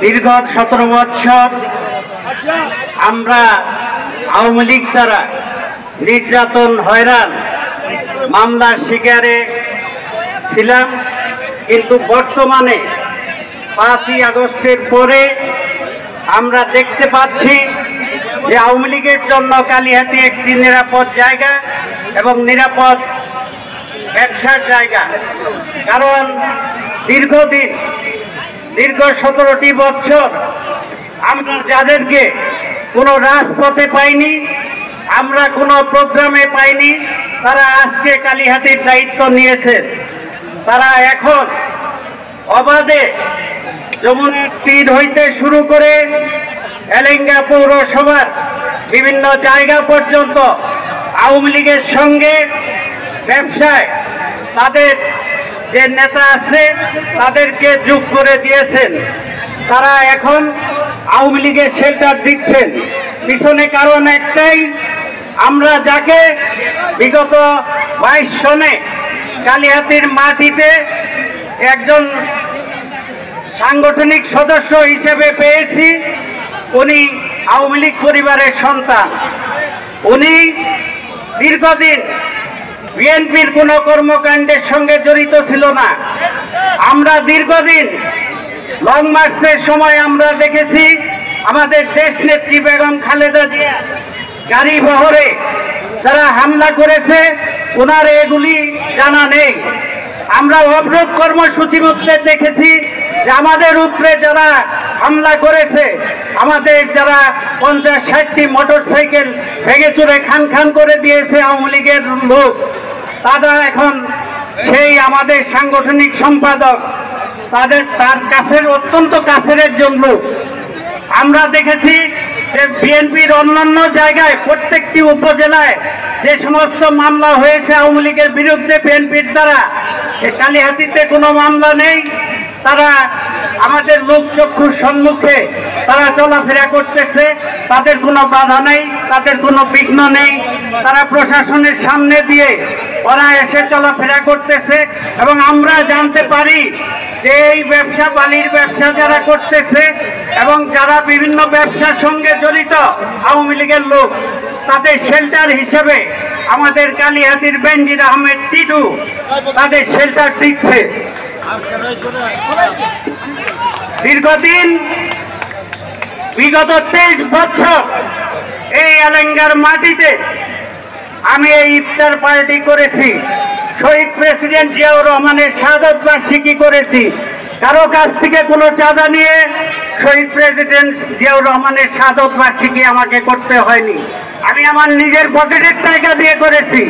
দীর্ঘ 17 বছর আমরা আওয়ামী লীগ দ্বারা নির্যাতন, হয়রান, মামলার শিকারে ছিলাম। কিন্তু বর্তমানে 5ই আগস্টের পরে আমরা দেখতে পাচ্ছি যে আওয়ামী লীগের জন্য কালিহাতী একটি নিরাপদ জায়গা এবং নিরাপদ ব্যবসার জায়গা। কারণ দীর্ঘ 17টি বছর আমরা যাদেরকে কোনো রাজপথে পাইনি, আমরা কোনো প্রোগ্রামে পাইনি, তারা আজকে কালিহাতীর দায়িত্ব নিয়েছেন। তারা এখন অবাধে যমুনার তীর হইতে শুরু করে এলেঙ্গা পৌরসভার বিভিন্ন জায়গা পর্যন্ত আওয়ামী লীগের সঙ্গে ব্যবসায় তাদের যে নেতা আছে তাদেরকে যোগ করে দিয়েছেন। তারা এখন আওয়ামী লীগের শেল্টার দিচ্ছেন। পিছনে কারণ একটাই, আমরা যাকে বিগত 22 সনে কালিহাতীর মাটিতে একজন সাংগঠনিক সদস্য হিসেবে পেয়েছি, উনি আওয়ামী লীগ পরিবারের সন্তান। উনি দীর্ঘদিন বিএনপির কোনো কর্মকাণ্ডের সঙ্গে জড়িত ছিল না। আমরা দীর্ঘদিন লং মার্চের সময় আমরা দেখেছি আমাদের দেশ নেত্রী বেগম খালেদা জিয়া গাড়ি বহরে যারা হামলা করেছে, ওনার এগুলি জানা নেই। আমরা অবরোধ কর্মসূচির মধ্যে দেখেছি যে আমাদের উপরে যারা হামলা করেছে, আমাদের যারা 50-60টি মোটরসাইকেল ভেঙে চুরে খান খান করে দিয়েছে আওয়ামী লীগের লোক, তারা এখন সেই আমাদের সাংগঠনিক সম্পাদক, তার কাছের অত্যন্ত কাছের একজন লোক। আমরা দেখেছি যে বিএনপির অন্যান্য জায়গায় প্রত্যেকটি উপজেলায় যে সমস্ত মামলা হয়েছে আওয়ামী লীগের বিরুদ্ধে বিএনপির দ্বারা, কালিহাতীতে কোনো মামলা নেই। তারা আমাদের লোকচক্ষুর সম্মুখে তারা চলাফেরা করতেছে, তাদের কোনো বাধা নেই, তাদের কোনো বিঘ্ন নেই। তারা প্রশাসনের সামনে দিয়ে ওরা এসে চলাফেরা করতেছে এবং আমরা জানতে পারি যে এই ব্যবসা, বালির ব্যবসা যারা করতেছে এবং যারা বিভিন্ন ব্যবসার সঙ্গে জড়িত আওয়ামী লীগের লোক, তাদের শেল্টার হিসেবে আমাদের কালিহাতীর বেনজির আহমেদ টিটু তাদের শেল্টার দিচ্ছে। দীর্ঘদিন বিগত 23 বছর এই এলেঙ্গার মাটিতে আমি এই ইফতার পার্টি করেছি, শহীদ প্রেসিডেন্ট জিয়াউর রহমানের শাহাদত বার্ষিকী করেছি। কারো কাছ থেকে কোনো চাঁদা নিয়ে শহীদ প্রেসিডেন্ট জিয়াউর রহমানের শাহাদত বার্ষিকী আমাকে করতে হয়নি, আমি আমার নিজের পকেটের টাকা দিয়ে করেছি।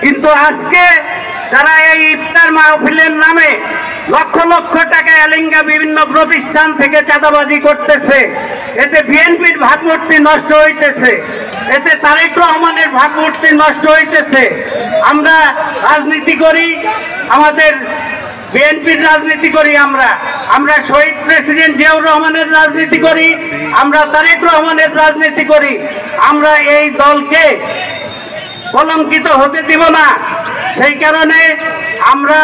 কিন্তু আজকে যারা এই ইফতার মাহফিলের নামে লক্ষ লক্ষ টাকা এলেঙ্গা বিভিন্ন প্রতিষ্ঠান থেকে চাঁদাবাজি করতেছে, এতে বিএনপির ভাবমূর্তি নষ্ট হইতেছে, এতে তারেক রহমানের ভাবমূর্তি নষ্ট হইতেছে। আমরা রাজনীতি করি, আমাদের বিএনপির রাজনীতি করি, আমরা শহীদ প্রেসিডেন্ট জিয়াউর রহমানের রাজনীতি করি, আমরা তারেক রহমানের রাজনীতি করি। আমরা এই দলকে কলঙ্কিত হতে দিব না। সেই কারণে আমরা